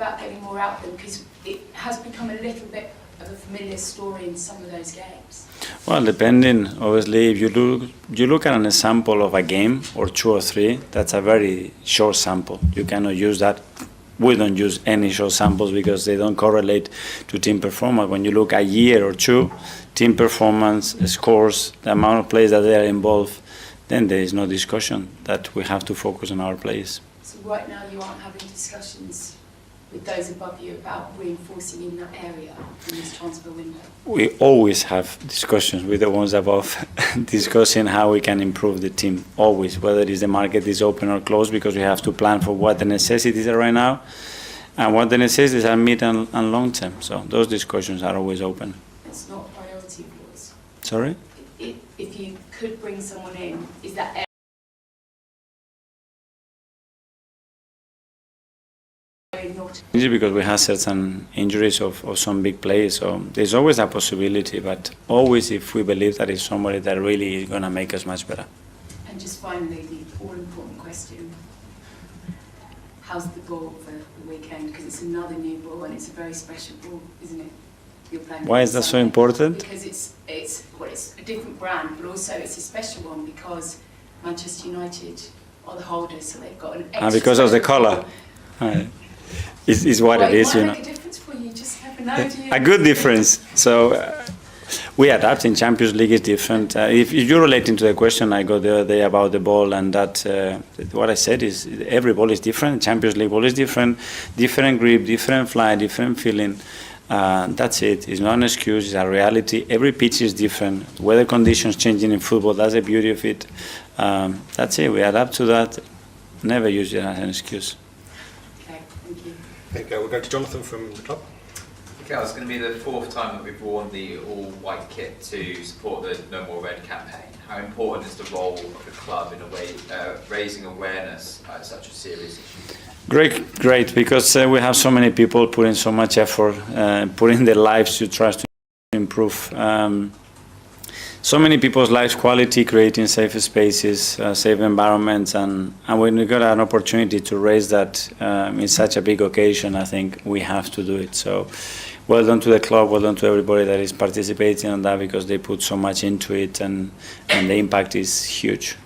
about getting more out of them? Because it has become a little bit of a familiar story in some of those games. Well, depending, obviously, if you look at an example of a game or 2 or 3, that's a very short sample. You cannot use that. We don't use any short samples because they don't correlate to team performance. When you look a year or 2, team performance, scores, the amount of players that they are involved, then there is no discussion that we have to focus on our players. So right now you aren't having discussions with those above you about reinforcing in that area in this transfer window? We always have discussions with the ones above, discussing how we can improve the team, always, whether it is the market is open or closed, because we have to plan for what the necessities are right now and what the necessities are mid and long term. So those discussions are always open. It's not a priority of yours? Sorry? If you could bring someone in, is that because we have certain injuries of some big players, so there's always a possibility, but always if we believe that it's somebody that really is going to make us much better. And just finally, the all-important question, how's the ball for the weekend? Because it's another new ball and it's a very special ball, isn't it? You're playing. Why is that so important? Because it's a different brand, but also it's a special one because Manchester United are the holders, so they've got an extra. And because of the colour. Is what it is, you know. It might make a difference for you, just never know, do you? A good difference. So we adapt. In Champions League is different. If you're relating to the question I got the other day about the ball, and that what I said is every ball is different. Champions League ball is different grip, different fly, different feeling. That's it. It's not an excuse. It's a reality. Every pitch is different. Weather conditions changing in football. That's the beauty of it. That's it. We adapt to that. Never use it as an excuse. Okay, we'll go to Jonathan from the club. Okay, it's going to be the 4th time that we've worn the all-white kit to support the No More Red campaign. How important is the role of the club in a way raising awareness at such a serious issue? Great, because we have so many people putting so much effort, putting their lives to try to improve. So many people's lives quality, creating safe spaces, safe environments, and when we got an opportunity to raise that in such a big occasion, I think we have to do it. So well done to the club, well done to everybody that is participating on that, because they put so much into it, and the impact is huge.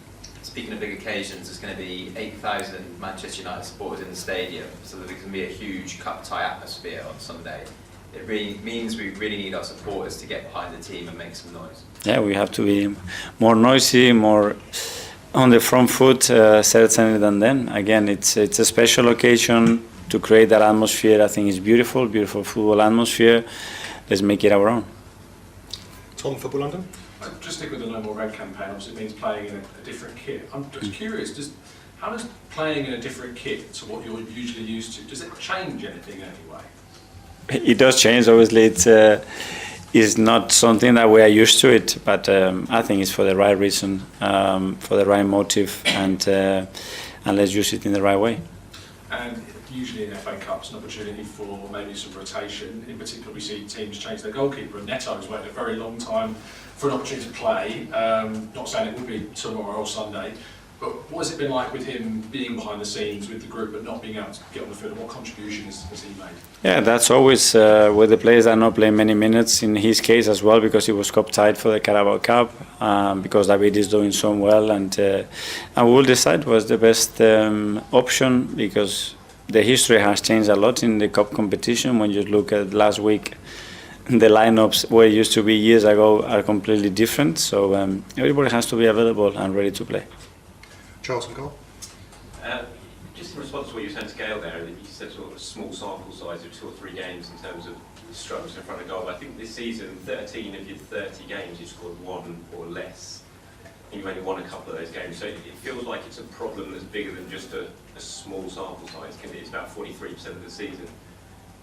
Speaking of big occasions, there's going to be 8,000 Manchester United supporters in the stadium, so there's going to be a huge cup tie atmosphere on Sunday. It really means we really need our supporters to get behind the team and make some noise. Yeah, we have to be more noisy, more on the front foot, certainly than then. Again, it's a special occasion to create that atmosphere. I think it's beautiful football atmosphere. Let's make it our own. Tom, Football London? Just stick with the No More Red campaign. Obviously, it means playing in a different kit. I'm just curious, how does playing in a different kit to what you're usually used to, does it change anything anyway? It does change, obviously. It's not something that we are used to it, but I think it's for the right reason, for the right motive, and let's use it in the right way. And usually in FA Cups, an opportunity for maybe some rotation. In particular, we see teams change their goalkeeper, and Neto's waited a very long time for an opportunity to play. Not saying it would be tomorrow or Sunday, but what has it been like with him being behind the scenes with the group but not being able to get on the field? And what contribution has he made? Yeah, that's always with the players that are not playing many minutes. In his case as well, because he was cup tied for the Carabao Cup, because David is doing so well, and we will decide what's the best option, because the history has changed a lot in the cup competition. When you look at last week, the lineups where it used to be years ago are completely different. So everybody has to be available and ready to play. Charles and goal. Just in response to what you said to Gail there, you said sort of a small sample size of 2 or 3 games in terms of struggles in front of goal. I think this season, 13 of your 30 games, you scored 1 or less. And you've only won a couple of those games. So it feels like it's a problem that's bigger than just a small sample size. It's about 43% of the season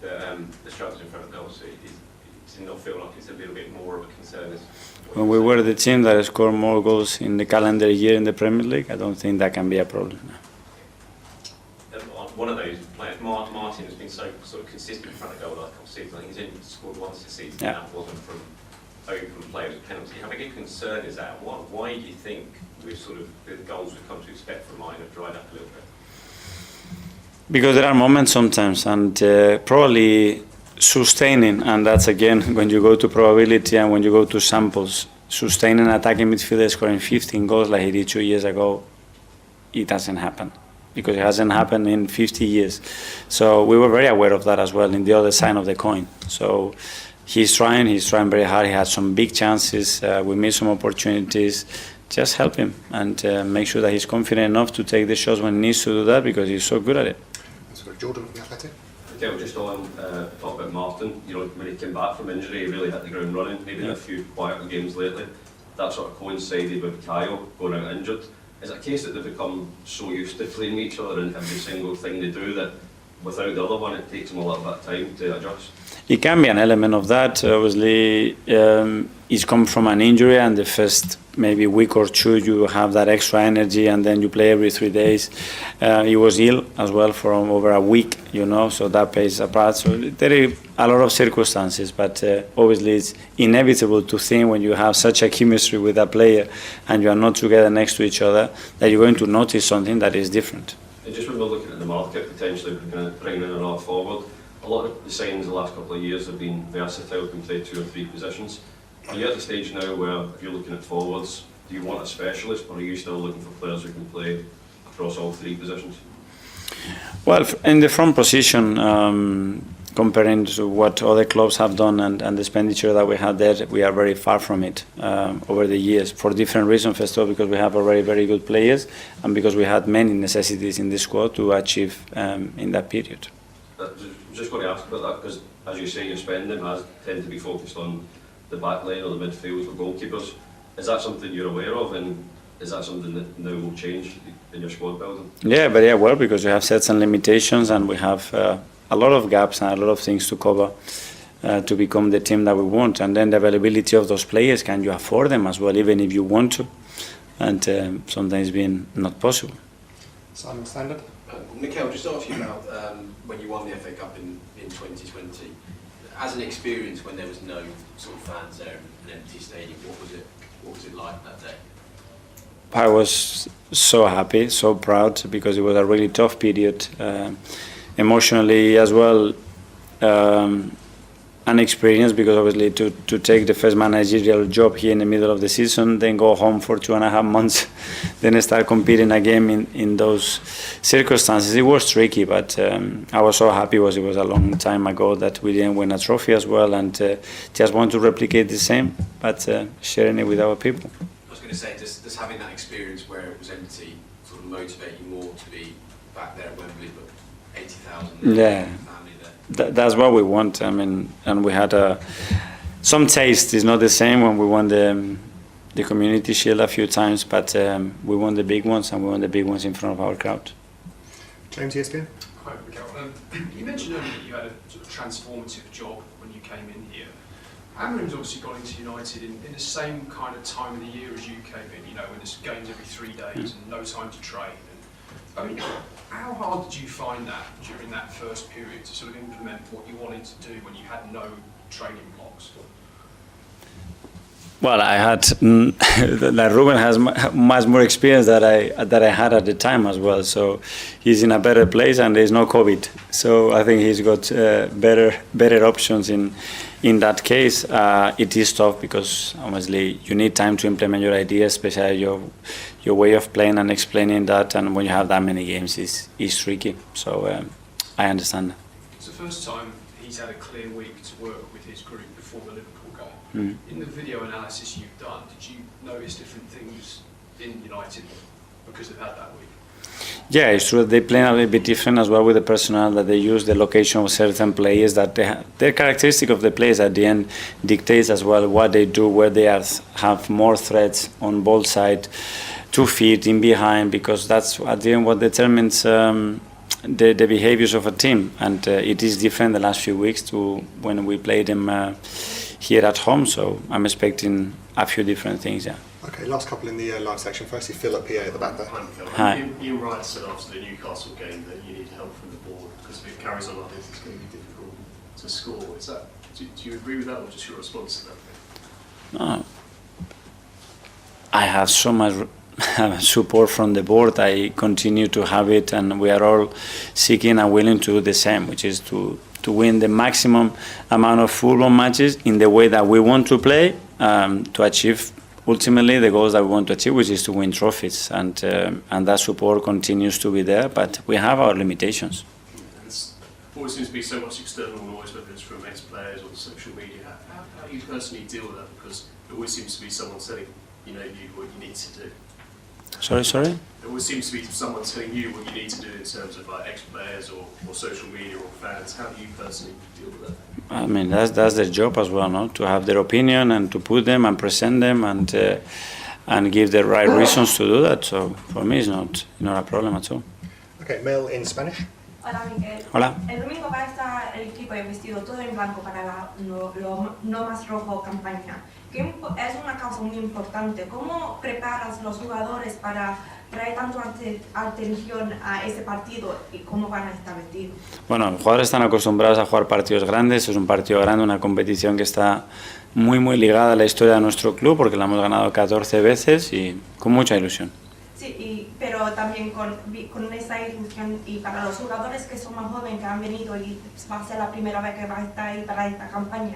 that the struggles in front of goal. So does it not feel like it's a little bit more of a concern? When we were the team that scored more goals in the calendar year in the Premier League, I don't think that can be a problem. One of those players, Martin, has been so sort of consistent in front of goal the last couple of seasons. I think he's only scored once this season, and that wasn't from open play, it was a penalty. How big a concern is that? Why do you think we've sort of the goals we've come to expect from mine have dried up a little bit? Because there are moments sometimes, and probably sustaining, and that's again when you go to probability and when you go to samples, sustaining attacking midfielder scoring 15 goals like he did 2 years ago, it doesn't happen. Because it hasn't happened in 50 years. So we were very aware of that as well in the other side of the coin. So he's trying very hard. He had some big chances. We missed some opportunities. Just help him and make sure that he's confident enough to take the shots when he needs to do that because he's so good at it. So Jordan from the Athletic. Mikel, just on talk about Martin, you know, when he came back from injury, he really hit the ground running, maybe in a few quieter games lately. That sort of coincided with Kyle going out injured. Is it a case that they've become so used to playing each other in every single thing they do that without the other one it takes them a little bit of time to adjust? It can be an element of that. Obviously, he's come from an injury, and the first maybe week or two you have that extra energy, and then you play every 3 days. He was ill as well for over a week, you know, so that plays a part. So there are a lot of circumstances, but obviously it's inevitable to think when you have such a chemistry with a player and you are not together next to each other that you're going to notice something that is different. And just when we're looking at the market, potentially bringing in another forward, a lot of the signings the last couple of years have been versatile, can play 2 or 3 positions. Are you at the stage now where, if you're looking at forwards, do you want a specialist, or are you still looking for players who can play across all 3 positions? Well, in the front position, comparing to what other clubs have done and the expenditure that we had there, we are very far from it over the years for different reasons. First of all, because we have already very good players, and because we had many necessities in the squad to achieve in that period. Just going to ask about that because, as you say, your spending has tend to be focused on the back line or the midfield or goalkeepers. Is that something you're aware of, and is that something that now will change in your squad building? Yeah, very well, because we have certain limitations and we have a lot of gaps and a lot of things to cover to become the team that we want. And then the availability of those players, can you afford them as well, even if you want to? And sometimes being not possible. Simon Standard. Mikel, just ask you about when you won the FA Cup in 2020. As an experience when there was no sort of fans there, an empty stadium, what was it like that day? I was so happy, so proud, because it was a really tough period, emotionally as well. An experience, because obviously to take the first managerial job here in the middle of the season, then go home for 2.5 months, then start competing again in those circumstances. It was tricky, but I was so happy because it was a long time ago that we didn't win a trophy as well, and just want to replicate the same, but sharing it with our people. I was going to say, does having that experience where it was empty sort of motivate you more to be back there at Wembley, but 80,000 yeah. family there? That's what we want. I mean, and we had some taste. It's not the same when we won the Community Shield a few times, but we won the big ones, and we won the big ones in front of our crowd. James, ESPN. Hi, Mikel. You mentioned earlier that you had a sort of transformative job when you came in here. Amorim's obviously got into United in the same kind of time of the year as you came in, you know, when there's games every 3 days and no time to train. I mean, how hard did you find that during that first period to sort of implement what you wanted to do when you had no training blocks? Well, I had like Ruben has much more experience that I had at the time as well. So he's in a better place, and there's no COVID. So I think he's got better options in that case. It is tough because obviously you need time to implement your ideas, especially your way of playing and explaining that. And when you have that many games, it's tricky. So I understand. It's the first time he's had a clear week to work with his group before the Liverpool game. In the video analysis you've done, did you notice different things in United because they've had that week? Yeah, it's true. They play a little bit different as well with the personnel that they use, the location of certain players, that their characteristic of the players at the end dictates as well what they do, where they have more threats on ball side, 2 feet in behind, because that's at the end what determines the behaviors of a team. And it is different the last few weeks to when we played them here at home. So I'm expecting a few different things, yeah. Okay, last couple in the live section. Firstly, Phil at PA at the back there. Hi. Ian Wright said after the Newcastle game that you need help from the board because if it carries on like this, it's going to be difficult to score. Is that? Do you agree with that, or just your response to that? No. I have so support from the board. I continue to have it, and we are all seeking and willing to do the same, which is to win the maximum amount of football matches in the way that we want to play, to achieve ultimately the goals that we want to achieve, which is to win trophies, and that support continues to be there, but we have our limitations. Always seems to be so much external noise, whether it's from ex-players or social media. How do you personally deal with that? Because it always seems to be someone telling you what you need to do. Sorry? There always seems to be someone telling you what you need to do in terms of like ex-players or social media or fans. How do you personally deal with that? I mean, that's their job as well, no? To have their opinion and to put them and present them and give the right reasons to do that. So for me, it's not a problem at all. Okay, Mel in Spanish. Hola, Mikel. Hola. El domingo va a estar el equipo vestido todo en blanco para la no más rojo campaña, que es una causa muy importante. ¿Cómo preparas los jugadores para traer tanto atención a ese partido y cómo van a estar vestidos? Bueno, los jugadores están acostumbrados a jugar partidos grandes. Es un partido grande, una competición que está muy ligada a la historia de nuestro club, porque la hemos ganado 14 veces y con mucha ilusión. Sí, pero también con esa ilusión, y para los jugadores que son más jóvenes, que han venido y va a ser la primera vez que va a estar ahí para esta campaña,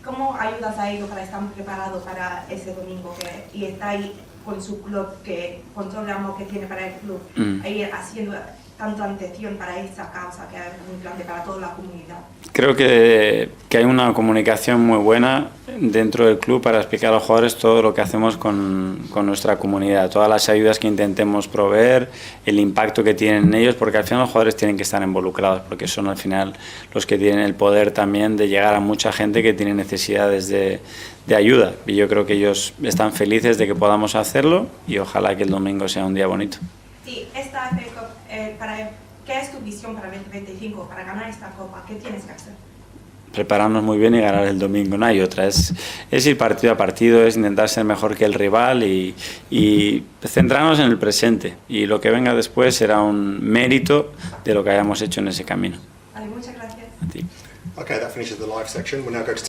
¿cómo ayudas a ellos para estar preparados para ese domingo y está ahí con su club, con todo el amor que tiene para el club, ahí haciendo tanta atención para esa causa que es muy grande para toda la comunidad? Creo que hay una comunicación muy buena dentro del club para explicar a los jugadores todo lo que hacemos con nuestra comunidad, todas las ayudas que intentemos proveer, el impacto que tienen ellos, porque al final los jugadores tienen que estar involucrados, porque son al final los que tienen el poder también de llegar a mucha gente que tiene necesidades de ayuda, y yo creo que ellos están felices de que podamos hacerlo y ojalá que el domingo sea un día bonito. Sí, esta FA Cup, ¿qué es tu visión para 2025, para ganar esta copa? ¿Qué tienes que hacer? Prepararnos muy bien y ganar el domingo, no hay otra. Es ir partido a partido, es intentar ser mejor que el rival y centrarnos en el presente. Y lo que venga después será un mérito de lo que hayamos hecho en ese camino. Vale, muchas gracias. A ti. Okay, that finishes the live section. We'll now go to